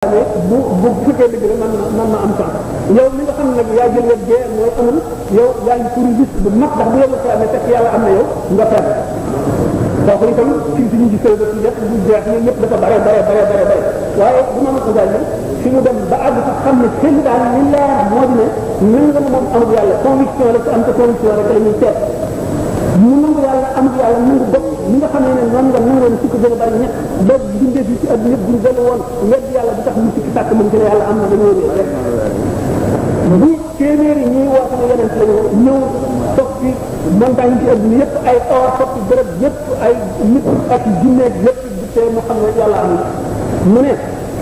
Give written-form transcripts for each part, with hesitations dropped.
amee bu fekkee dëgg la man na am sax yow mi nga xam ne nag yaa jël wet gee mooy amul yow yaa ngi pour risque bu mag ndax bu yow ko amee fekk yàlla am na yow nga perte kooku itam ci ñu gis ba ci def bu jeex ñun ñëpp dafa bare waaye bu ma ko daal fi mu dem ba àgg sax xam ne xel daal li leer moo di ne nangu moom amul yàlla conviction la ci am te conviction rek la ñuy seet mu nangu yàlla amul yàlla nangu bopp li nga xam ne noonu nga nangoon ci ko gën a bari ñett ba bindee fi ci àdduna yëpp buñ dellu woon wedd yàlla bi tax mu sikki sàkk mën ci ne yàlla am na dañoo wér rek bu téeméeri ñuy woo sama yeneen lañu ñëw toog ci montagne ci àdduna yëpp ay or toog ci bërëb yëpp ay nit ak jinneeg yëpp di tee mu xam ne yàlla am na mu ne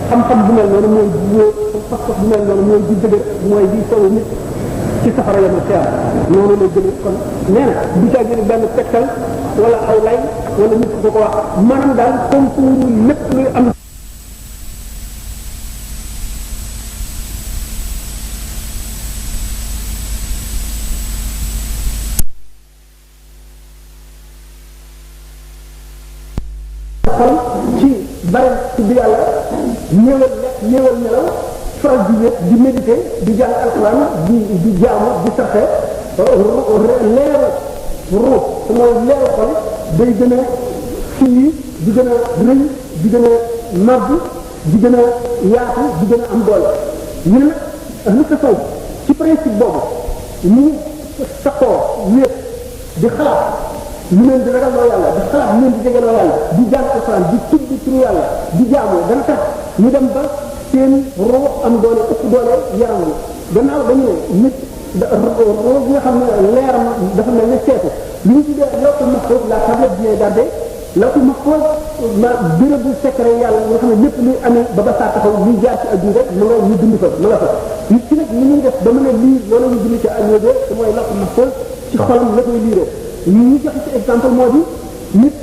xam-xam bu mel noonu mooy wóor fas-fas bu mel noonu mooy di dëgër mooy di sowu nit ci safara yama xeer noonu la jëlee kon nee na du caa jëlee benn tegtal wala aw lay wala nit ko ko wax maanaam daal concours lépp luy am xol ci bari tudd yàlla ñëwal lekk ñëwal nelaw faral di yëpp di méditer di jàng alxuraan di jaamu di saxe leeru ruux su mooy leeru xol day gën a fii di gën a rëy di gën a màgg di gën a yaatu di gën a am doole ñu ne nag lu tasawuf ci principe boobu ñu saxoo wéet di xalaat ñu leen di ragaloo yàlla di xalaat ñu leen di jegeloo yàlla di jàng alxuraan di tudd turu yàlla di jaamu dana tax ñu dem ba seen ruux am doole ëpp doole yaram la gannaaw dañu ne nit ruux bi nga xam ne leeram dafa mel ne seetu li ñu tuddee lawtu mahfuz la tablette bien gardée lawtu mahfuz ma béréb bu secret yàlla nga xam ne lépp luy amee ba ba saa taxaw luy jaar ci adduna rek ma nga ñu dund fa ma nga fa nit ki nag li ñuy def ba mën a lii loolu ñu bind ci àdduna bi te mooy lawtu mahfuz ci xolam la koy liiree ñu joxe ci exemple moo di nit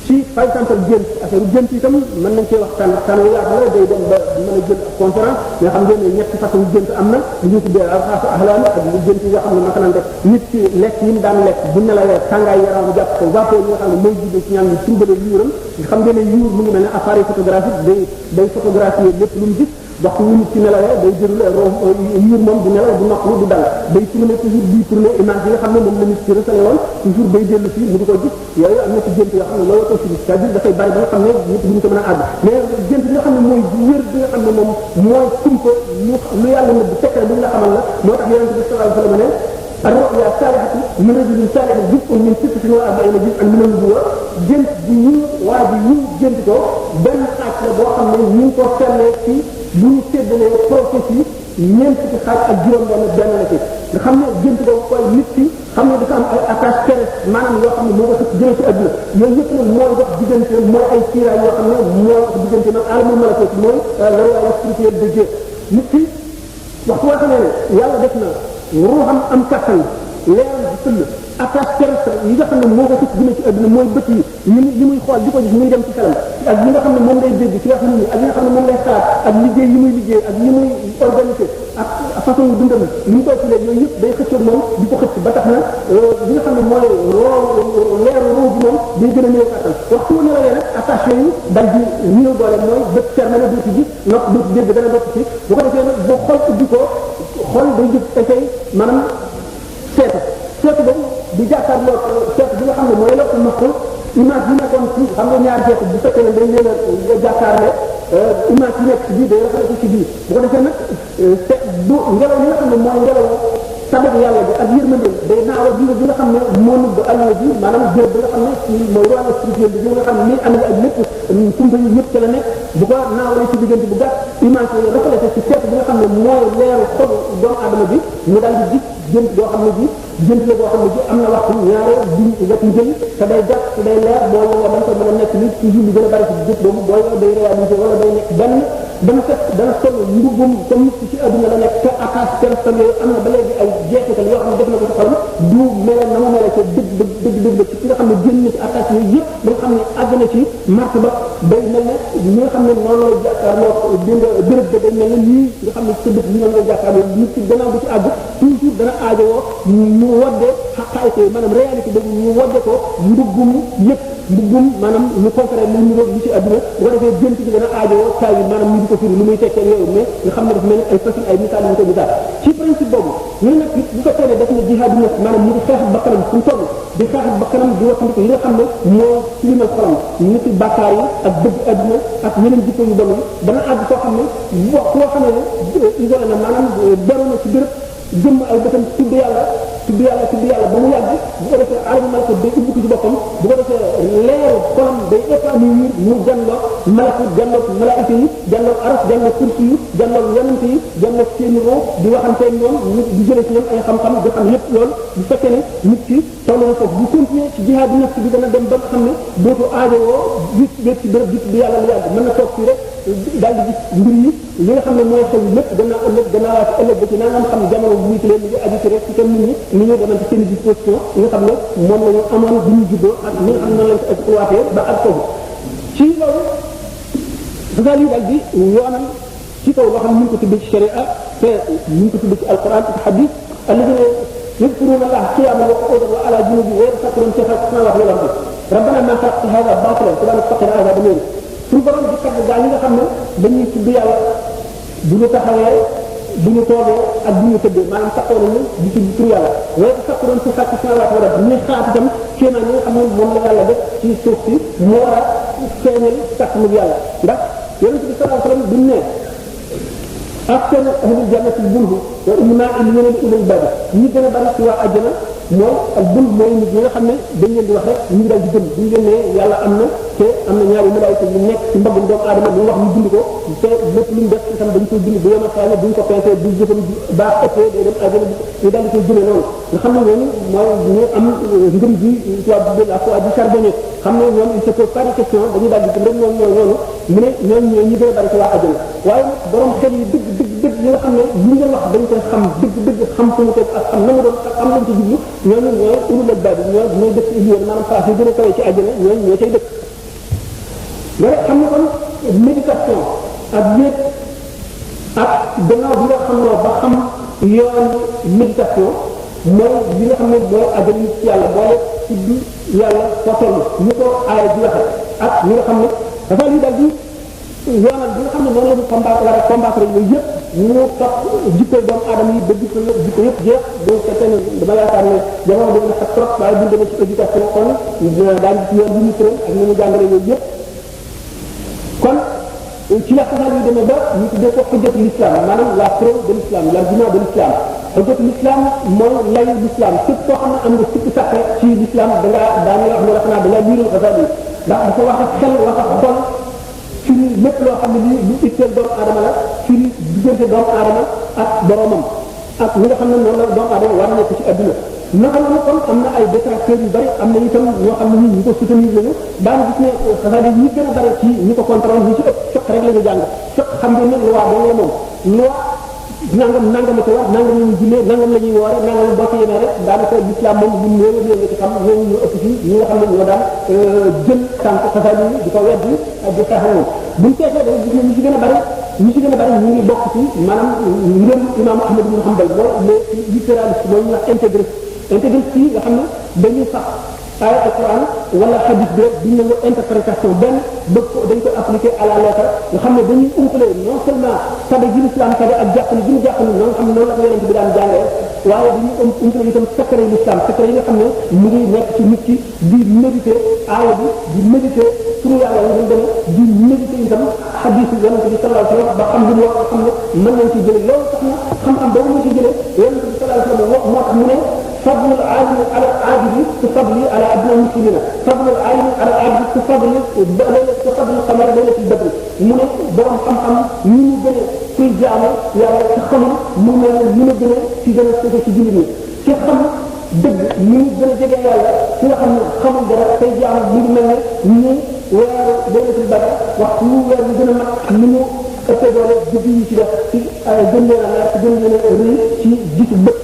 ci par exemple gént affaire gént itam mën nañ cee waxtaan yu yaatu la day dem ba mën a jël conférence nga xam ngeen ne ñetti façon gént am na li ñu tuddee alxaasu ahlam ak lu gént yi nga xam ne naka lañ def nit ci lekk yi mu daan lekk bu nelawee tàngaay yaram jàpp ko vapeur yi nga xam ne mooy jubee ci ñaan bi turbale yuuram xam ngeen ne yuur mu ngi mel ne appareil photographique day photographier lépp lu mu gis wax wu nit ci nelawee day déroulé yuur moom du nelaw du naqlu du dal day tourné toujours di tourné image yi nga xam ne moom la nit ci resalé woon toujours day dellu fii mu di ko gis yooyu am na ci gént yoo xam ne loolu ko ci c'est-à-dire dafay bari ba nga xam ne nit bu ñu ko mën a àgg mais gént bi nga xam ne mooy wér bi nga xam ne moom mooy kumpa lu yàlla ne bu fekkee bu ñu la xamal la moo tax yonente bi sallallahu alayhi wa sallam ne الرؤيا الصالحة من رجل صالح جزء من 46 جزءا من النبوة جنت بيو وادي يو جنت كو بن خاص لا بو خامني ñu ko sellé ci bu ñu sédalé prophétie ñeent ci xaaj ak juroom benn la ci nga xam ne jënt do koy nit ci xam ne dafa am ay attache terrestre maanaam yoo xam ne moo ko sax jëlee ci àdduna yooyu yëpp nag mooy dox diggante mooy ay siiraay yoo xam ne moo dox diggante nag alamul malakut mooy la royaume spirituel de Dieu nit ci waxtu woo xam ne yàlla def na ruuxam am kattan leeram di fëll attache terrestre yi nga xam ne moo ko sax jëlee ci àdduna mooy bët yi li muy xool di ko gis muy dem ci xelam ak li nga xam ne moom lay dégg ci wax nit ñi ak li nga xam ne moom lay xalaat ak liggéey yi muy liggéey ak li muy organisé ak façon yu dundam li mu koy filee yooyu yëpp day xëccoog moom di ko xëcc ba tax na li nga xam ne mooy leeru roo bi moom day gën a néew kattan waxtu wu nelawee nag attache yooyu dal di néew doole mooy bët fermé na dootu gis nopp dootu dégg dana dootu ci bu ko defee nag boo xol ubbi ko xol day jëf effet maanaam seetu boobu di jàkkaarloo seetu bi nga xam ne mooy la maxul image yi nekkoon ci xam nga ñaari seetu bu fekkee ne dañ leen a jàkkaarle image yi nekk ci biir day rafetlu ci biir bu ko defee nag du ngelaw li nga xam ne mooy ngelaw sabab yàlla bi ak yërmande day naawal bi nga xam ne moo nëbb àll bi maanaam bér bi nga xam ne mooy royaume spirituel bi nga xam ne nii am ak lépp tumba yi yëpp ca la nekk bu ko naawalee ci diggante bu gàtt image yi reflété ci seetu bi nga xam ne mooy leeru xolu doomu aadama bi mu daal di gis jënt boo xam ne bi jënt la boo xam ne bi am na waxtu ñaare duñ wet njël te day gàtt te day leer boo yow da nga koy mën a nekk nit toujours lu gën a bari ci jëf boobu boo yow day réalisé wala day nekk benn dana fekk dana sol mbubbum comme nit ci àdduna la nekk te attache personne yooyu am na ba léegi ay jeexital yoo xam ne def na ko ci xolam du mel na mu mel ca dëgg ci ki nga xam ne génn na ci attache yooyu yëpp ba nga xam ne àgg na ci marque ba day mel ne ñi nga xam ne noonu la jàkkaarloo béréb ba day mel ne nii nga xam ne sa bët ñi noonu la jàkkaarloo nit ci gannaaw bu ci àgg toujours dana aajowoo ñu wadde xaqaayte maanaam réalité boobu ñu wadde ko mbubbum yëpp mbubbum maanaam ñu conféré mu ñu ci àdduna bu ko defee gént bi dana aajowoo taay yi maanaam ñu di ko firi lu muy tekkee yooyu mais nga xam ne dafa mel ni ay façon ay misaal yu ko misaal ci principe boobu ñu nag bu fekkee ne def na jihaad nafs maanaam mu ngi xeex bakkanam fu mu toll di xeex bakkanam di wattandiku yi nga xam ne moo tilimal xolam ñu ci bàkkaar yi ak bëgg adduna ak yeneen jikko yu bon yi dana àgg koo xam ne koo xam ne isolé na maanaam beru na ci béréb jëmm ay bëtam tudd yàlla ba mu yàgg bu ko defee alamu malako day ubbi ko ci boppam bu ko defee leeru xolam day épanouir mu jàlloo malako jàlloo malaayika yi jàlloo aras jàlloo kursi yi jàlloo yonante yi jàlloo seeni roo di waxanteeg ñoom nit di jëlee ci ñoom ay xam-xam di xam lépp loolu bu fekkee ne nit ki toll na foofu bu continuer ci jihaad nafs bi dana dem ba nga xam ne dootu aajowoo gis wéet ci béréb di tudd yàlla lu yàgg mën na toog fii rek daal di gis mbir yi li nga xam ne mooy xew lépp gannaaw ëllëg gannaawaat ëllëg ba ci naa nga xam jamono bu ñu ci leen ñu ngi aju ci rek ci kenn nit ñi ni ñu demante seen disposition yi nga xam ne moom la ñu amoon bu ñu juddoo ak ni nga xam ne noonu lañ ko exploité ba ak foofu ci loolu dafa yi daal di yoonal ci kaw loo xam ne ñu ko tudd ci sharia te ñu ko tudd ci alquran ak hadith alladina yadkuruna allah qiyaman wa qu'udan wa ala junubi wa yatafakkaruna fi khalqi samawati wal ardi rabbana ma khalaqta hadha batilan subhanaka faqina adhaban nar suñu borom di tagg gaa ñi nga xam ne dañuy tudd yàlla bu ñu taxawee bu ñu toogee ak bu ñu tëddee maanaam taxaw nañu di tudd tur yàlla waaye bu fekk doon ci fàkk samawati wal ardi ñu xaat itam kéemaan yi nga xam ne moom la yàlla def ci suuf si mu war a feeñal kàttanu yàlla ndax yonente bi sallallahu alayhi wasallam bi mu ne أكثر أهل الجنة البلد وإنما إلينا إلى الباب نيجنا بارك سوا أجنا مو البلد مو نيجنا خمنا بين دي واحد نيجنا جدًا بين يلا أمنا كي أمنا نياري ملاك النك سبب بندم آدم من واحد نيجنا كو كي بتلين بس كم بنتو جل بيوم خالد بنتو كأنه بيجي كم باك أكيد إذا أجنا إذا بنتو جل نون خمنا يعني ما نيجي أم نيجي جي تواب بل أكو أجي شربني خمنا يعني إذا كاري كتير بني بعد جبران نون من نيجنا بارك سوا أجنا waaye borom xel yi dëgg yi nga xam ne li nga wax dañ koy xam dëgg xam fu mu teg ak xam na mu doon ak am lañ ci jublu ñooñu ñooy ulul albab ñooy dëkk iliyéen maanaam place yi gën a kawe ci àjjana ñooñu ñoo cay dëkk loolu xam ne kon méditation ak yéeg ak gannaaw bi nga xam loo ba xam yoon méditation mooy li nga xam ne mooy àjjana nit ci yàlla boole ci bi yàlla fotol ñu ko aaya di waxe ak ñi nga xam ne dafa li daal di yoonal bi nga xam ne noonu la ñu combattre yooyu yëpp ñu topp jikko doomu aadama yi ba jikko yëpp jeex boo fekkee ne dama yaakaar ne jamono boobu dafa trop waaye bu ñu demee ci éducation kon daañu ci yoon bi ñu tëral ak ni ñu jàngale yooyu yëpp kon ci la xasaal yi demee ba ñu tuddee ko xujjatul islam maanaam la preuve de l'islam l'argument de l'islam xujjatul islam mooy layu l'islam képp koo xam ne am nga sikki sàkk ci l'islam da ngaa daañu wax ne xanaa da ngaa liiral xasaal yi ndax dafa wax ak xel wax ak xol ci lépp loo xam ne lii lu itteel doomu aadama la ci diggante doomu aadama ak boromam ak ñi nga xam ne noonu la doomu aadama war a nekk ci adduna naka la kon am na ay détracteurs yu bari am na itam ñoo xam ne ñi ko soutenir lañu daan gis ne xasaal yi ñi gën a bari ci ñi ko contrôle ñi ci ëpp fekk rek la ñu jàng fekk xam ngeen ne loi dong la moom loi nangam la ko wax nangam la ñuy jullee nangam la ñuy woore nangam boo ci yemee rek daanaka l'islam moom bu néew a néew nga ci xam ñooñu ñu ëpp fii ñi nga xam ne ñoo daan jël tànk xasaal yi di ko weddi ak di taxaw buñ seetee da gis ne ñi ci gën a bari ñu ngi bokk ci maanaam ngëm imam Ahmad ibn Hanbal mooy les littéralistes mooy ñu wax intégriste yi nga xam ne dañuy sax ay alquran wala hadith bi rek duñ nangu interprétation benn bëgg ko dañ koy appliquer à la lettre nga xam ne dañuy umpale non seulement tabe ji l'islam tabe ak jàppale ji ñu jàppale noonu xam ne noonu la ko yonent bi daan jàngee waaye dañuy umpale itam secret l'islam secret yi nga xam ne mu ngi nekk ci nit ki di méditer aaya bi di méditer turu yàlla yi dañ demee di méditer itam hadith yi yonent bi sallallahu alayhi wa sallam ba xam li mu wax xam ne mën nañ ci jëlee loolu tax na xam-xam boobu ñu ci jëlee yonent bi sallallahu alayhi wa sallam moo tax mu ne فضل العالم على العابد كفضل على ابناء المسلمين فضل العالم على العابد كفضل القمر ليله البدر من borom xam-xam ñi ñu gën a kuy jaamu yàlla ci xamul mu mel ñu la gën a ci gën a sëgg ci jullit ñi ci xam dëgg ñi ñu gën a jege yàlla ci nga xam ne xamul dara tey jaamu mu ngi mel ne ñi weeru laylatul badr waxtu ñu weer bi gën a mag ni ñu ëppee doole guddi yi ci def ci gën leen a leer ci gën leen a rëy ci gisu bët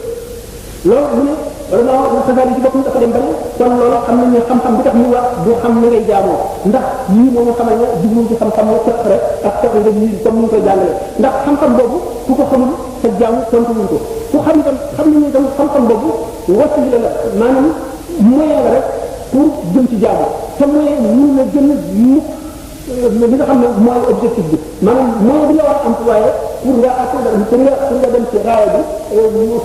loolu mu ne wala ma xasaal yi ci boppam dafa dem bari kon loolu xam nañ ne xam-xam bi tax ñu wax du xam ni ngay jaamoo ndax yii moom xamal ne jublu ci xam-xam la fekk rek ak fekk nga yi comme ni ñu koy jàngale ndax xam-xam boobu ku ko xamul sa jaamu tontu wuñ ko ku xam itam xam nañu itam xam-xam boobu wasila la maanaam moyen la rek pour jëm ci jaamu te moyen mënu la gën mukk li nga xam ne mooy objectif bi maanaam mooy bi la war a employé pour nga atteindre pour nga dem ci raaya bi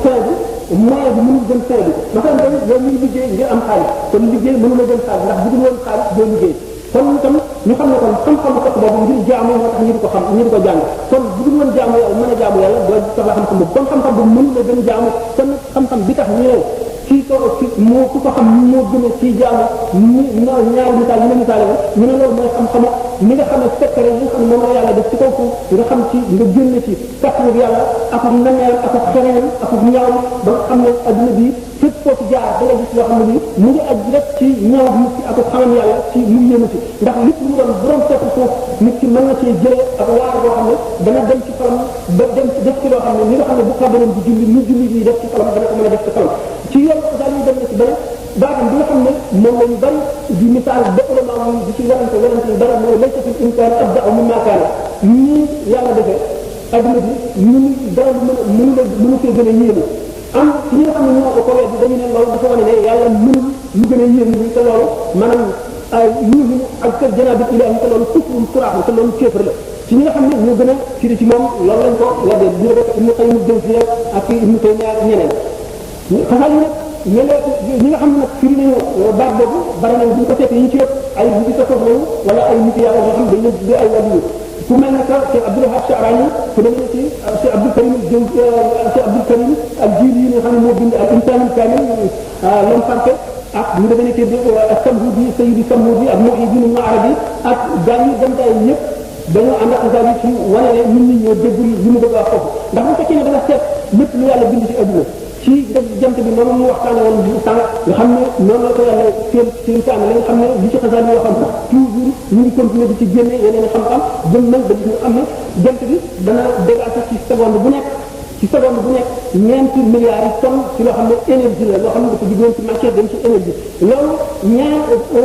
fin bi moyen bi mënul jëm fin bi maanaam tamit yow muy liggéey ngir am xaalis kon liggéey mënu la jëm xaalis ndax bu dul woon xaalis doo liggéey kon itam ñu xam ne kon xam-xamu sax boobu ngir jaamu moo tax ñu di ko xam ñu di ko jàng kon bu dul woon jaamu yàlla mën a jaamu yàlla doo soxla xam-xam boobu kon xam-xam boobu mënu la gën jaamu kon xam-xam bi tax ñu ci moo ku ko xam moo gën a ci jaamu ñaari misaal yi ma misaale ñu ne loolu mooy xam-xamu ni nga xam ne secret yi nga xam ne moom la yàlla def ci kaw foofu nga xam ci nga génn ci kàttanu yàlla ak naneel ak xereñam ak ñaaw ba nga xam ne adduna bi fépp foo ci jaar da nga gis loo xam ne nii mu ngi aj rek ci ñaaw nit ki ak xamam yàlla ci mu yéemu ci ndax lépp lu mu doon borom fekk foofu nit ki mën na cee jëlee ak waar boo xam ne dana dem ci xolam ba dem ci def ci loo xam ne ni nga xam ne bu kàddoon di julli ni julli bi def ci xolam dana ko mën a def ci xolam ci yoon daal ñu dem na ci beneen baatam bi nga xam ne moom la ñu bari di misaal ba ulama yi di ci werante dara mooy laysa fil insaan abda'u mimma kaana nii yàlla defee adduna bi mënu dara mënu fee gën a yéeme am ci ñi nga xam ne ñoo ko weddi dañu ne loolu dafa wane ne yàlla mënul lu gën a yéeme te loolu maanaam ñu ak kër janaabi ilaahi te loolu kufrum suraax te loolu kéefar la ci ñi nga xam ne ñoo gën a firi ci moom loolu lañ ko weddee ñu def Ibnu Qayyim al-Jawziyya ak Ibnu Taymiyya ak ñeneen xasaal yi nag ñi nga xam ne nag firi nañu baat boobu bari nañ bu ñu ko seetee ñu ci yëpp ay nit yi tasawuf lañu wala ay nit yàlla yoo xam dañ leen tuddee ay wàllu ku mel ne que Cheikh Abdul Wahab Sha'rani ku demee ci Cheikh Abdul Karim Cheikh Abdul Karim al-Jili yi nga xam ne moo bind al Insaanul Kaamil l'homme parfait ak ñu demee ci Samhudi Sayyidi Samhudi ak Muhyiddin Ibn Arabi ak gaa yi gantaay yëpp dañoo ànd ak xasaal yi ci wane ne nit ñi ñoo déggul li mu bëgg a wax foofu ndax bu fekkee ne da nga seet lépp lu yàlla bind ci adduna ci jant bi noonu mu waxtaane woon sànq nga xam ne noonu la ko yàlla seen sànq li nga xam ne li ci xasaal yoo xam sax toujours ñu ngi continuer di ci génne yeneen xam-xam jëm nañ ba gis ñu am ne jant bi dana dégager ci seconde bu nekk ñeenti milliards yi tonnes ci loo xam ne énergie la loo xam ne dafa jugoon ci matière dem ci énergie loolu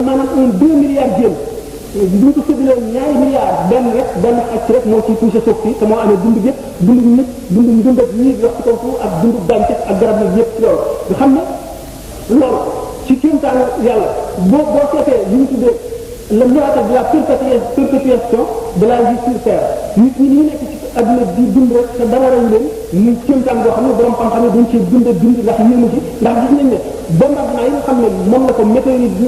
maanaam 2 milliards jëm bu ñu ko séddalee ñaari milliards benn xacc rek moo ciy poussé suuf si te moo amee dund yëpp dund nit dund ndund ak ñii wax ci kaw suuf ak dund gàncax ak garab yi yëpp loolu nga xam ne loolu ci kéemtaanu yàlla boo seetee li ñu tuddee le miracle de la perpétuation de la vie sur terre nit ñi ñu nekk ci adduna di dund rek te dara rañ leen ñu kéemtaan boo xam ne borom xam-xam ne dañ cee dund ndax yéemu ci ndax gis nañ ne bombardement yi nga xam ne moom la ko météorite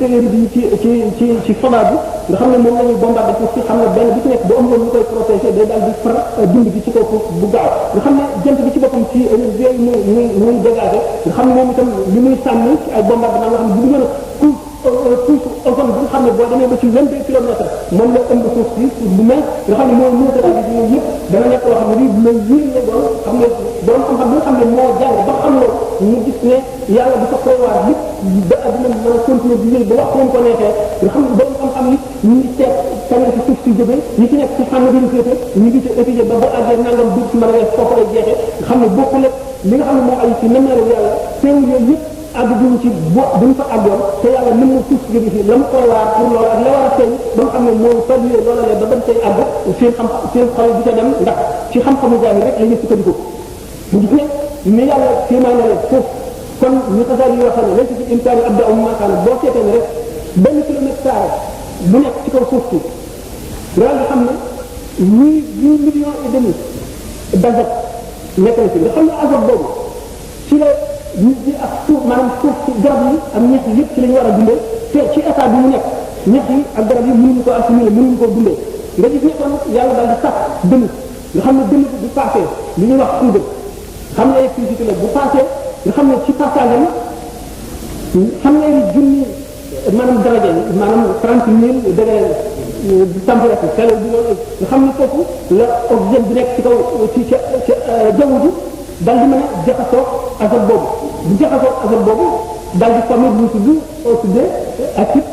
yi ci fada bi nga xam ne moom la ñuy bombardé foofu xam ne benn bi ci nekk bu amoon lu koy protégé day daal di far dund bi ci kaw foofu bu gaaw nga xam ne jant bi ci boppam ci énergie yooyu muy dégagé nga xam ne moom itam li muy sànni ci ay bombardement nga xam ne bu gën a couche ozone bi nga xam ne boo demee ba ci 22 kilomètres moom la ëmb suuf si bu mel nga xam ne mooy neutralisé yooyu yëpp dana nekk loo xam ne lii bu lay yéen la doon xam ne doon xam-xam bi nga xam ne moo jàng ba xam loolu ñu gis ne yàlla dafa prévoir lépp ba adduna mën a continuer di yëy ba wax ko neexee nga xam ne doon xam-xam yi ñu ngi seet tamit ci suuf si jógee ñi ci nekk ci xam ne dañu féete ñu ngi ci étudier ba àggee nangam dugg ci mën a foofu lay jeexee nga xam ne bokkul ak li nga xam ne moo ay ci nameeru yàlla teewul yooyu yëpp àgg duñ ci buñ fa àggoon te yàlla mën na suuf si jóge fii la mu koy waar pour loolu ak la war a feeñ ba nga xam ne moo salué loola lee ba bañ say àgg seen xol bi ca dem ndax ci xam-xamu jaay rek la ñu sukkandiku bu gis ne mais yàlla kéemaan na foofu kon ñu xasaal yi yoo xam ne laysa fil insaani abda'u mimmaa kaana boo seetee ne rek benn kilomètre carré bu nekk ci kaw suuf si daal di xam ne 8 millions et demi d'azote nekk na ci nga xam ne azote boobu ci la nit ñi ak suuf maanaam suuf ci garab yi ak ñax yi yëpp ci la ñu war a dundee te ci état bi mu nekk ñax yi ak garab yi mënuñu ko assimiler mënuñu ko dundee nga gis ne kon yàlla daal di sax dënn nga xam ne dënn bu passé li ñuy wax suude xam ne électricité la bu passé nga xam ne ci passage am xam ne junni maanaam daraja maanaam 30 000 degré de température chaleur bi loolu nga xam ne foofu la oxygène bi nekk ci kaw ci jaww ji daal di mën a jaxasoo azote boobu bu jaxasoo azote boobu daal di former lu ñu tuddee acide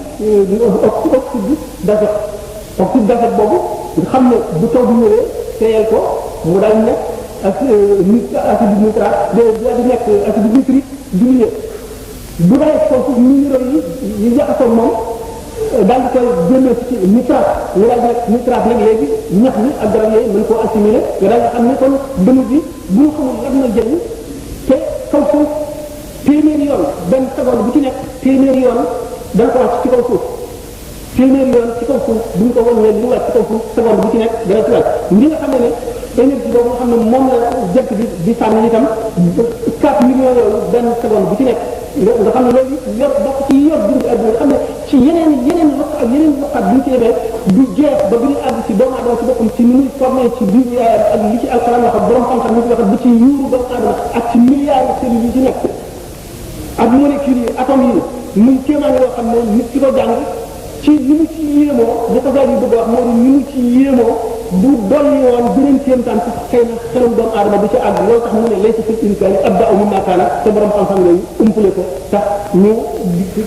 oxyde d'azote boobu nga xam ne bu taw bi ñëwee seeyal ko mu daal di nekk acide nitrate daal di nekk acide nitrique diminué bu dee foofu minéraux yi jaxasoo moom daal di koy génne ci nitrate ñu daal di nekk nitrate nag léegi ñax mi ak garab yooyu mën koo assimiler nga daal di xam ne kon dënnu bi bu ñu xamul lan la jëriñ te kaw suuf téeméeri yoon benn seconde bu ci nekk téeméeri yoon dana ko wax ci kaw suuf téeméer yoon ci kaw suuf bu ñu ko wàññee li mu wàcc ci kaw suuf seconde bu ci nekk dana ci wàcc li nga xam ne énergie boobu nga xam ne moom la jant bi di sànni itam 4 millions yooyu benn seconde bu ci nekk nga xam ne loolu yor bokk ci yor dund adduna xam ne ci yeneen loq ak yeneen loqaat bu ñu ci demee du jeex ba bi ñu àgg ci doomu aadama ci boppam ci ni muy formé ci biir yaayam ak li ci alxuraan wax ak borom xam-xam ni ci wax ba ci yuuru doomu aadama ak ci milliards de cellules yi ci nekk ak molécules yi atomes yi muy kéemaan yoo xam ne nit ki ko jàng ci li mu ci yéemoo li ko gars yi bëgg a wax moo di li mu ci yéemoo bu dolli woon beneen kéemtaan sax xëy na xelum doomu aadama du ci àgg loolu tax mu ne laysa fil insaani abda'u mimmaa kaana te borom xam-xam yooyu umpale ko tax ñu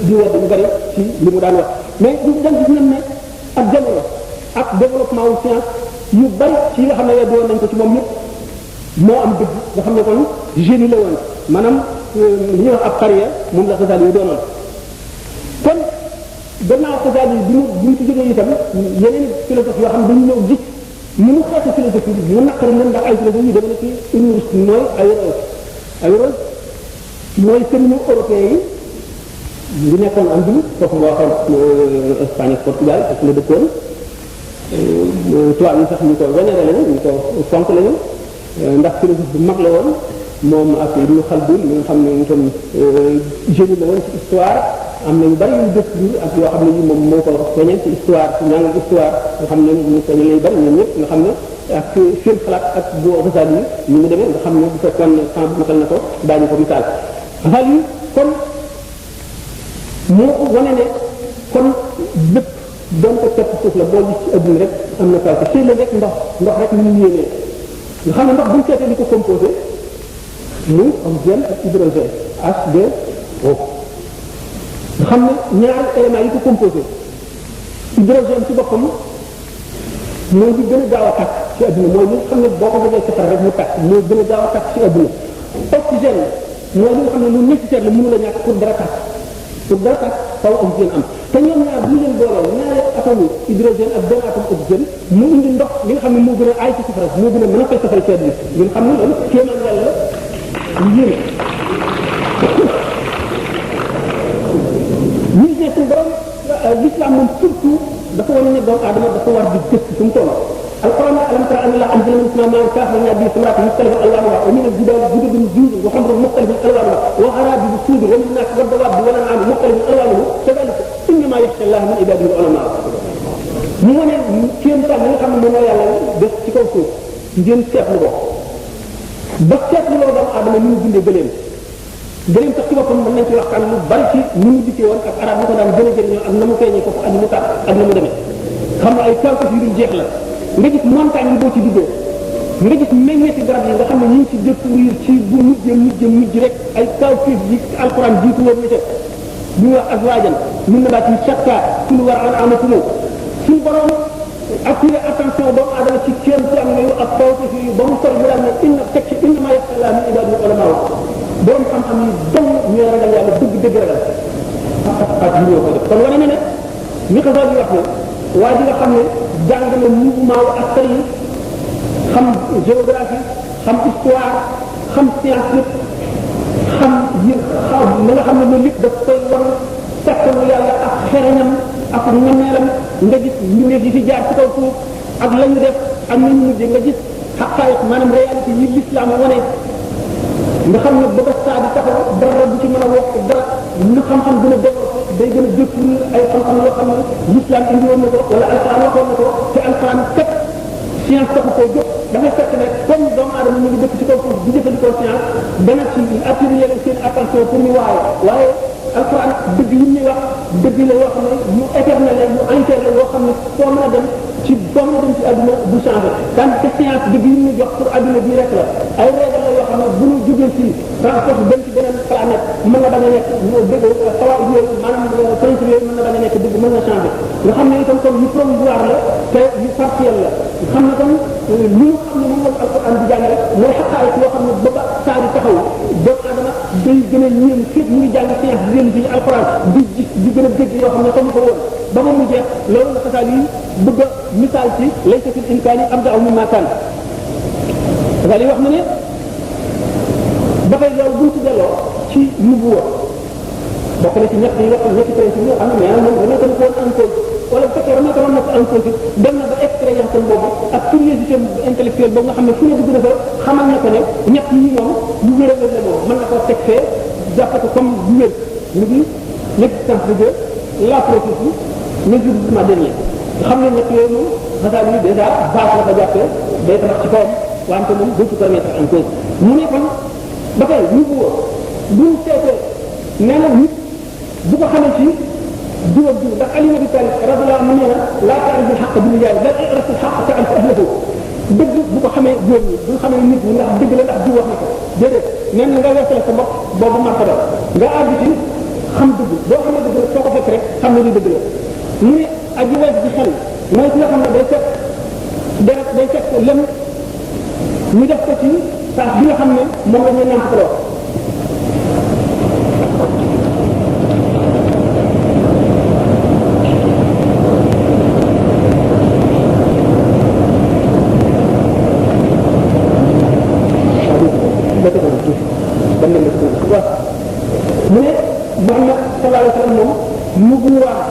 di wedd ñu bari ci li mu daan wax mais ñu dem gis nañ ne ak jamono ak développement wu science yu bari ci yi nga xam ne yeddu woon nañ ko ci moom yëpp moo am dëgg nga xam ne kon génie la woon maanaam li ñuy wax ab carrière moom la Xasaali yi doonoon kon gannaaw Xasaali yi bi mu ci jógee itam yeneen philosophe yoo xam ne dañu ñëw gis ni mu xeetu philosophie bi mu naqari leen ndax ay philosophie yu demee ci université mooy Averroès mooy sëriñu européen yi ngi nekkoon am bi foofu nga waxoon Espagne Portugal ak la dëkkoon tubaab yi sax ñu ko vénéré lañu ñu ko fonk lañu ndax philosophe bu mag la woon moom ak Ibn Khaldun mi nga xam ne itam génie la woon ci histoire am na yu bari yu dëkk bi ak yoo xam ne yi moom moo ko feeñal ci histoire ci njàngal histoire nga xam ne ñu feeñal lay bari ñoom ñëpp nga xam ne ak seen xalaat ak bu Xasaali yi ñu mu demee nga xam ne bu fekkoon ne temps bi matal na ko daañu ko misaal xaal yi kon mu wane ne kon lépp doon ko tepp suuf la boo gis ci adduna rek am na kaw ci la rek ndox rek ni mu yéenee nga xam ne ndox buñ seetee li ko composé muy oxygène ak hydrogène H2O nga xam ne ñaari éléments yi ko composé hydrogène ci boppam mooy li gën a gaaw a tàkk ci adduna mooy li nga xam ne boo ko bëggee safara rek mu tàkk mooy gën a gaaw a tàkk ci adduna oxygène mooy li nga xam ne lu nécessaire la mënu la ñàkk pour dara tàkk faw oxygène am te ñoom ñaar bu ñu leen booloo ñaari atome hydrogène ak benn atome oxygène mu indi ndox li nga xam ne moo gën a aay ci safara moo gën a mën a fay safara ci adduna ngeen xam ne loolu kéemaan yàlla lu yéeme ñi nekk borom l'islam moom surtout dafa wane ne doomu aadama dafa war di gëstu fu mu toll alquran alam tara anna allaha anzala min as-samaa'i maa'an kaafatan bi samaratin mukhtalifan alwaanuha wa min al-jibaali judadun juudun wa humrun mukhtalifun alwaanuha wa gharabiibu suudun wa min an-naasi wad-dawaabi wal an'aami mukhtalifun alwaanuhu kadhalika innamaa yaxsha allaha min ibaadihi al-ulamaa mu wane kéemtaan yi nga xam ne moom la yàlla def ci kaw suuf ngeen seetlu ko ba seetlu loo doomu aadama ni mu bindee gëléem sax ci boppam mën nañ ci waxtaan lu bari ci ni mu dikkee woon ak arab yi ko daan gën a jëriñoo ak na mu feeñee foofu ak ni mu tax ak na mu demee xam ne ay kawkaf yu dul jeex la nga gis montagne yi boo ci duggee nga gis meññeeti garab yi nga xam ne ñu ngi ci découvrir ci bu mujj rek ay kawkaf yi alquran jiitu woon na ca ñu wax azwaajan min nabaatin shatta kulu war'an amakumu suñu borom attiré attention doomu aadama ci kéem ci am yooyu ak kawkaf yi ba mu sori mu daal ne innamaa yaxsha llaaha min ibaadihi al-ulamaa borom xam-xam yi dong ñooy ragal yàlla dëgg ragal ak ñoo ko def kon wane na ne li ko daal di wax ne waa ji nga xam ne jàng na mouvement wu askan yi xam géographie xam histoire xam science yëpp xam li nga xam ne loolu lépp daf koy war fekkalu yàlla ak xereñam ak ñameelam nga gis mbindeef yi fi jaar ci kaw suuf ak la ñu def ak nañu mujj nga gis xaqaayiq maanaam réalité yi l'islam wane nga xam ne ba saa di taxaw dara bu ci mën a wax dara lu xam-xam gën a développé day gën a jëfandikoo ay xam-xam yoo xam ne l'islam indi woon na ko wala alquran waxoon na ko te alquran kat science taxu koo jóg dafay fekk ne comme doomu aadama ñu ngi dëkk ci kaw suuf di jëfandikoo science dana ci attirer seen attention pour ñu waaye alquran dëgg yi ñuy wax dëgg la yoo xam ne mu éternel la mu entier la yoo xam ne foo mën a dem ci boo mën a dem ci adduna du changé tant que science dëgg yi ñu jox pour adduna bii rek la ay règle la yoo xam ne bu ñu jógee ci transport dem ci beneen planète mën na bañ a nekk dëgg xawaar yooyu maanaam principe yooyu mën na bañ a nekk dëgg mën na changé nga xam ne itam comme yu provisoire la te yu partiel la nga xam ne comme li nga xam ne moom la alquran di jàngale mooy xaqaay yoo xam ne ba saa di taxaw doomu adama day gën a ñëw fépp mu ngi jàng science di leen ci alquran di gis di gën a dégg yoo xam ne xamu ko woon ba mu jeex loolu la xasaal yi bëgg a misaal ci laysa fil insaani abda'u mimmaa kaana xasaal yi wax na ne dafay loolu buñ ci delloo ci nubuwa bokk na ci ñett yi nga xam ñetti principe yoo xam ne mais moom dana ko woon en cause wala bu fekkee remettre na ko en cause dem na ba expérience boobu ak curiosité intellectuelle boobu nga xam ne fu ne dugg na fa xamal na ko ne ñett yi moom lu wér a wér la moom mën na koo teg fee jàpp ko comme lu wér mu ngi l'existence de Dieu la prophétie le jugement dernier xam ne ñett yooyu moom xasaar yi déjà base la ko jàppee day tabax ci kawam wante moom dootu ko remettre en cause mu ne kon ba tey ñu bu buñ seetee nee na nit bu ko xamee ci jiw ak jiw ndax Ali ibn Abi Talib radiyallahu anhu nee na laa ta'rif al-haqq bi rijaal bal i'rif al-haqq ta'rif ahlahu dëgg bu ko xamee góor ñi bu xamee nit ñi ndax dëgg la ndax jiw wax na ko déedéet nee na nga weesale sa bopp boobu martaba nga àgg ci xam dëgg boo xamee dëgg la soo ko fekk rek xam ne li dëgg la mu ne aji wees ji xel mooy ki nga xam ne day fekk deret day fekk lem ñu def ko ci saas bi nga xam ne moom la ñuy nàmp ko mu ne Muhammad sallallahu alayhi wa sallam moom mu bu waa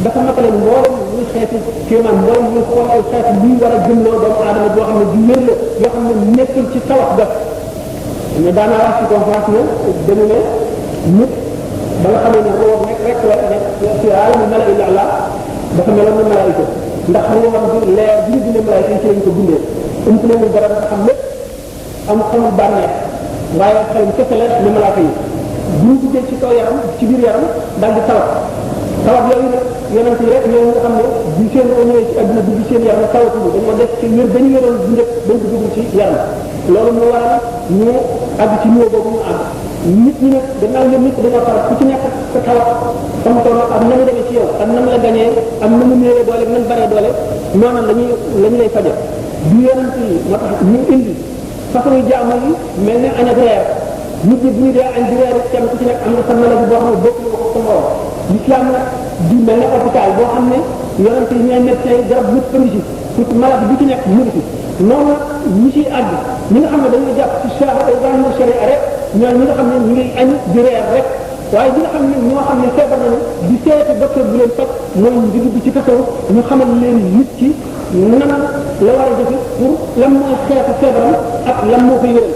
dafa matale mboolem luy xeetu kéemaan mboolem luy xool ay xeetu luy war a jëmloo doomu aadama boo xam ne du wér la yoo xam ne nekkul ci tawax def mais daanaa wax ci conférence ne dañu ne nit ba nga xamee ne roo nekk rek la nekk ci aalamu mala illa allah dafa meloon na malaayika ndax roowam bi leer bi ñu bindee malaayika yi ci lañ ko bindee umplewul dara dafa xam lépp am xamul bànneex waaye xelam kese la ni malaaka yi bu ñu duggee ci kaw yaram ci biir yaram daal di tawat yooyu nag yonent yi rek ñoo nga xam ne bi seen ñëwee ci adduna bi seen yaram tawatuñu dañoo def ci wér dañu yoroon bu njëkk dañ ko dugg ci yaram loolu moo waral ñu àgg ci niveau boobu ñu àgg nit ñi nag gannaaw ñoom nit dañoo tawat ku ci nekk sa tawat sama tool ak na mu demee ci yow ak na mu la gañee am na mu néewee doole na mu baree doole noonu la ñu lay faje bi yonent yi moo tax ñu indi façon jaamu yi mel ne añ ak reer nit ñi bu ñu dee añ di reer kenn ku ci nekk am na sa maladie boo xam ne bokk na ko sa morom l'islam nag di mel ne hôpital boo xam ne yonent yi ñooy médecin garab yëpp indi ci pour malade bi ci nekk mu ngi ci noonu ñi ciy àgg ñi nga xam ne dañuy jàpp ci sharia rek ñooy ñi nga xam ne ñu ngi añ di reer rek waaye ñi nga xam ne ñoo xam ne feebar nañu di seeti docteur bu leen faj mooy ñu dugg ci tasawuf ñu xamal leen nit ci nan la war a jëfe pour lan mooy xeetu feebaram ak lan moo koy wéral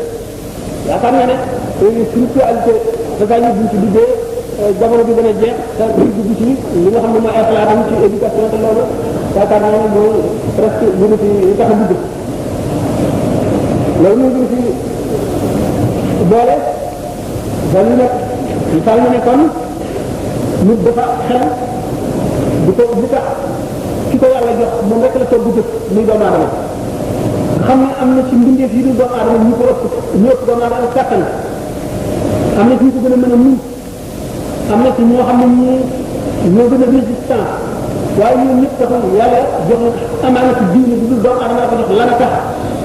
yaakaar naa ne spiritualité dafa ñu buñ ci duggee jamono bi dana jeex te duñ dugg ci li nga xam ne mooy ay xalaatam ci éducation te loolu yaakaar naa ne mooy presque li ñu fi li tax a dugg loolu ñu ngi fi boole dañu nag misaal ñu ne kon nit dafa xel di ko li tax ki ko yàlla jox moom rek la toog bu jëf muy doomu aadama xam ne am na ci mbindeef yi dul doomu aadama ñu ko ëpp ñu ëpp doomu aadama kàttan am na ci ñu ko gën a mën a muñ am na ci ñoo xam ne ñoo gën a résistant waaye ñoom ñëpp taxul yàlla jox na amaana ci diine bi dul doomu aadama ko jox lan a tax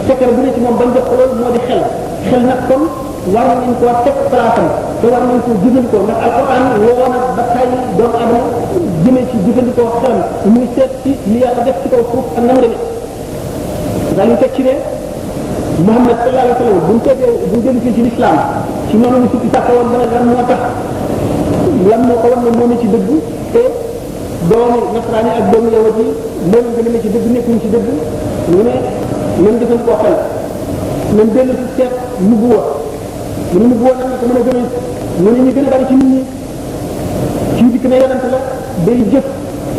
fekkere bu ne ci moom bañ jox ko loolu moo di xel nag kon war nañ koo teg palaasam te war nañ koo jëfandikoo ndax alquran woo na ba tay doomu aadama jëmee ci jëfandikoo xelam muy seet ci li yàlla def ci kaw suuf ak na mu demee dañu teg ci ne Muhammad sallallahu alayhi wa sallam buñ tegee buñ jëli fii ci l'islam ci noonu ñu sukki sàkk woon dana lan moo tax lan moo ko war na moo ne ci dëgg te doomu nasaraan yi ak doomu yawut yi moo leen gën a ne ci dëgg nekkuñ ci dëgg mu ne même jëfandikoo xel même dellu si seet nubuwa mu ne nubuwa nag ko mën a gën a mu ne ñu gën a bari ci nit ñi ci dikk ne yonent la day jëf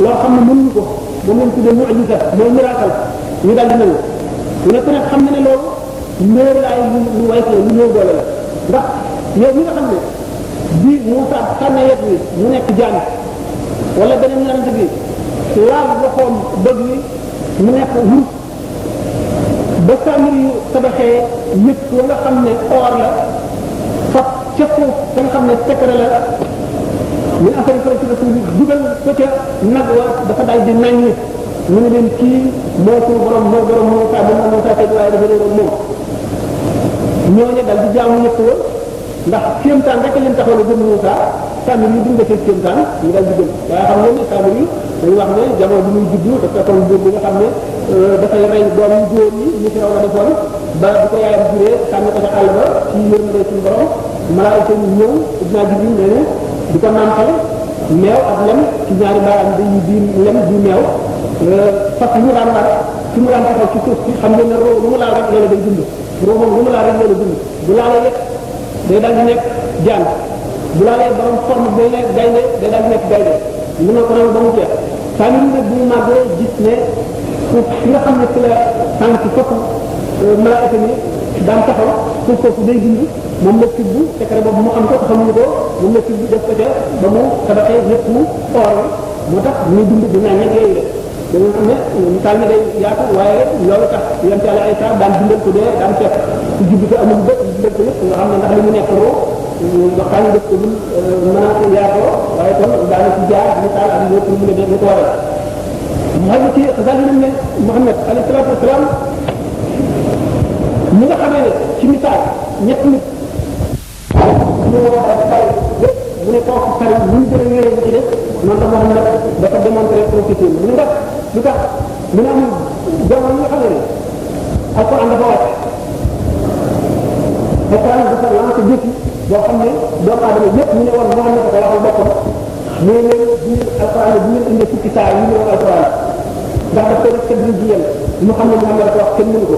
loo xam ne mënuñu ko moom lañ tuddee mu'jiza mooy miracle ñu daal di nangu mu ne ku nekk xam na ne loolu ndóor laay lu way la lu néew doole la ndax yow mi nga xam ne bi Moussa sànne yet wi mu nekk jaan wala beneen yonent bi laal loxoom dëgg wi mu nekk wurus ba sàmmir yu tabaxee yëpp wa nga xam ne or la fab ca suuf da nga xam ne secret la min affaire yi ci bi dugal ko ca nag wa dafa daal di nañ mu ne leen kii moo suñu borom moo borom moo saa ba moo saa teg waaye dafa réeroon moom ñooñu daal di jaamu ñëpp wa ndax kéemtaan rek leen taxaw a gëm Moussa sàmmir yi duñ defee kéemtaan ñu daal di gëm waaye xam ngeen ne sàmmir yi dañu wax ne jamono bi muy juddu dafa fekkoon buur bi nga xam ne dafay rey doom yu góor yi ñu fi raw la defoon ba di ko yaayam juree sànni ko ca àll ba ci yërmande suñu borom malaayika ñu ñëw dinaa jibril nee ne di ko nàmpal meew ak lem ci ñaari baaraam di lem di meew fas mu daan war ci mu daan taxaw ci suuf si xam ngeen ne roo lu mu laal rek loolu day dund roo moom lu mu laal rek loolu dund bu laalee yëpp day daal di nekk jaan bu laalee borom forme day nekk gaynde day daal di nekk gaynde mu ne ko nag ba mu jeex saa yu nag bu mu màggee gis ne suuf si nga xam ne ci la tànk foofu malaaka ni daan taxaw suuf foofu day dund moom la tibb secret boobu mu xam ko xamuñu ko moom la tibb def ko ca ba mu tabaxee lépp mu or moo tax muy dund di naan ñett yooyu la da nga xam ne misaal mi day yaatu waaye loolu tax yonte yàlla ay saa daan dundal ko dee daan fekk su jubbi ko amul bët dundal ko yëpp nga xam ne ndax li mu nekk roo waxtaan def ko dul mën a yaatoo waaye kon daana ci jaar misaal ak lépp lu mu ne def lu ko waral mu xam ne ci xasal nañ ne Muhammad alayhi salaatu wasalaam ñi nga xamee ne ci misaal ñett nit ñu war a fay lépp mu ne kooku fay ñu gën a wéeree ci def noonu la moo xam ne dafa démontré prophétie mu ne ndax lu tax mu ne amul jamono yi nga xam ne alquran dafa wàcc alquran dafa lancé défi boo xam ne doomu aadama yëpp ñu ne woon moo xam ne ko waxal boppam mais léegi bu alquran bu ngeen indee fukki saa yi ñu ne alquran ndax daf koy def tëdd ji yéen ñu xam ne mu xam ne dafa wax kenn mënu ko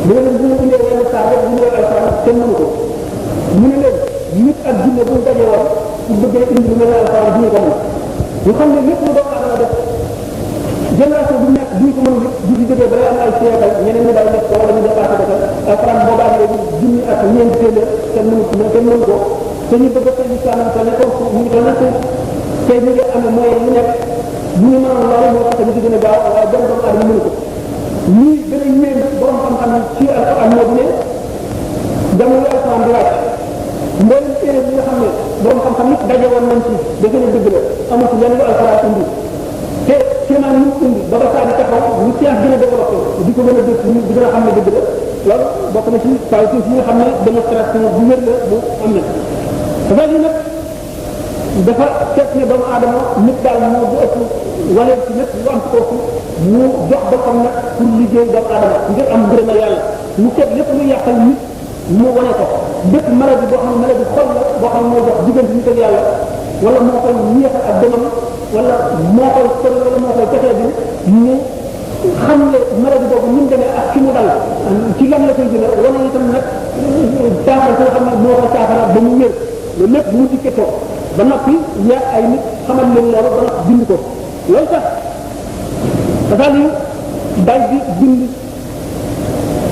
mu ne leen bu ñu indee yenn saa rek bu ñu ne alquran kenn mënu ko mu ne leen nit ak jinne bu ñu dajee woon pour bëggee indi lu mel ne alquran bu ñu ko mën ñu xam ne lépp lu doomu aadama def génération bu nekk duñ ko mën a du ci jógee balay am ay siècle ñeneen ñi daal def ko wala ñu dépassé ko alquran boobaa léegi junni ak ñeenti téeméer kenn mënu ko te ñu bëgg a tey islam te ne ko ñu ngi toll tey ñu ngi amee moyen yu nekk bu ñu mënoon loolu moo tax ñu ci gën a gaaw waaye benn doomu aadama mënu ko ñuy gën a yéen borom xam-xam ci alquran moo di ne jamono alquran di wàcc mboolem téere bi nga xam ne borom xam-xam yëpp daje woon nañ ci da gën a dëgg la amatu lenn lu alquran indi te kéemaan ñu indi ba ba saa di taxaw ñu science gën a développé di ko gën a dëgg di gën a xam ne dëgg la loolu bokk na ci saa yu yi nga xam ne démonstration bu wér la bu am na dafa yi nag dafa seet ne doomu aadama nit daal moo bu ëpp waleen ci nit lu am ci kooku mu jox boppam nag pour liggéey doomu aadama ngir am ngërëma yàlla mu seet lépp lu yàqal nit mu wane ko bépp maladie boo xam ne maladie xol la boo xam ne moo jox diggante nit ak yàlla wala moo koy yéexal ak demam wala moo koy sori wala moo koy texee bi mu xam ne maladie boobu ni mu demee ak fi mu dal ci lan la koy jëlee wane itam nag saafara si nga xam ne moo koy saafara ba mu wér loolu lépp mu dikkee ko ba noppi yaa ay nit xamal leen loolu ba noppi bind ko loolu tax dafa li day di bind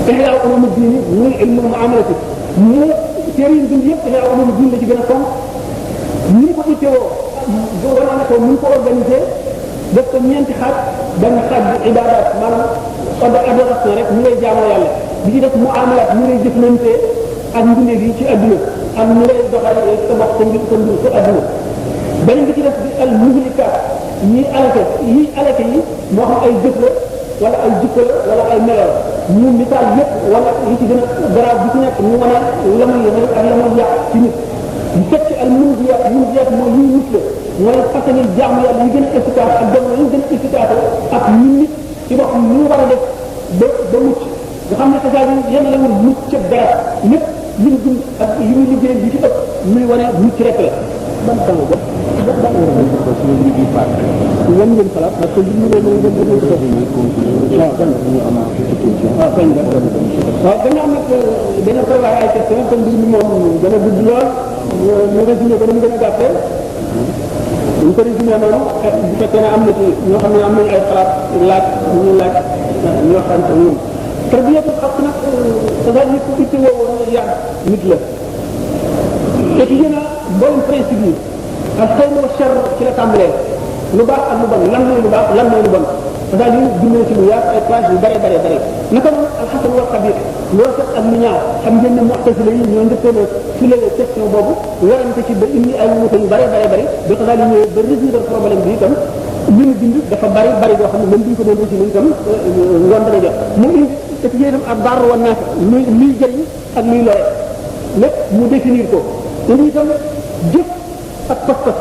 ihya ulum diini muy ilmu muamalati mu téere yi bind yëpp ihya ulum diini la ci gën a fonk ni ko ittewoo wane na ko ni ko organisé def ko ñeenti xaaj benn xaaj bi ibadat maanaam adoration rek ñu ngay jaamoo yàlla bi ci def muamalat ñu ngay jëflante ak mbindeef yi ci adduna ak ñu ngay doxal sa bopp sa mbir sa adduna beneen bi ci def bi al muhlikat yi alake yi moo xam ay jëf la wala ay jikko la wala ay melo ñu misaal yëpp wala yi ci gën a garaaw bi ci nekk ñu wane la muy yëngal ak la muy yàq ci nit bu fekk al munjiyat mooy yuy nit la mooy fasani jaamu yàlla yi gën a efficace ak jamono yi gën a efficace ak ñu nit ci boppam ñu war a def ba mucc nga xam ne tasaa bi yenn la wul mucc ca dara lépp li mu dund ak yi muy liggéey bi ci ëpp muy wane mucc rek la ban temps ba yan ngeen xalaat parce que li ñu leen ngeen ko waaw kan waaw kañ la waaw gannaaw nag dana prévoir ay questions comme mbir mi moom gën a gudd lool ñu résumé ko mu gën a gàttee ñu ko résumé noonu bu fekkee ne am na ci ñoo xam ne am nañu ay xalaat laaj ñu laaj ñu waxtaan ak ñoom tarbiyatu xaq nag c'est-à-dire nit ku itti woo yar nit la étudié na mboolem principe yi ak xëy na char ci la tàmbalee lu baax ak lu bon lan mooy lu baax lan mooy lu bon c'est-à-dire dundee ci lu yaatu ay plage yu bare bare bare naka noonu alxasan wal xabir lu rafet ak lu ñaaw xam ngeen ne mu'tazila yi ñoo njëkkoon a filer question boobu warante ci ba indi ay wuute yu bare bare bare ba xanaa li ñëwee ba résoudre problème bi itam li ñu bind dafa bari bari boo xam ne même bu ñu ko doon résoudre itam ngoon dana jot mu indi étudier itam ak baar woon naa luy jëriñ ak luy lore lépp mu définir ko indi itam jëf ak pas-pas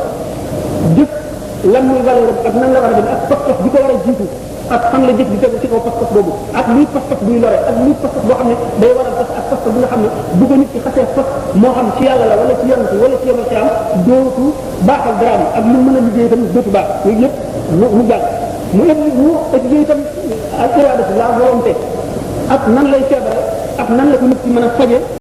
jëf lan muy valeur ak nan la war a dem ak pas-pas bi ko war a jiitu ak fan la jëf di tegu ci kaw pas-pas boobu ak luy pas-pas buy lore ak luy pas-pas boo xam ne day waral tas ak fas bi nga xam ne bu ko nit ki xasee fas moo xam ci yàlla la wala ci yonent wala ci yomal xiyam dootu baaxal daraam ak lu mën a liggéey itam dootu baax yooyu yëpp mu jàng mu étudier itam al iradatu la volonté ak nan lay feebare ak nan la ko nit ki mën a faje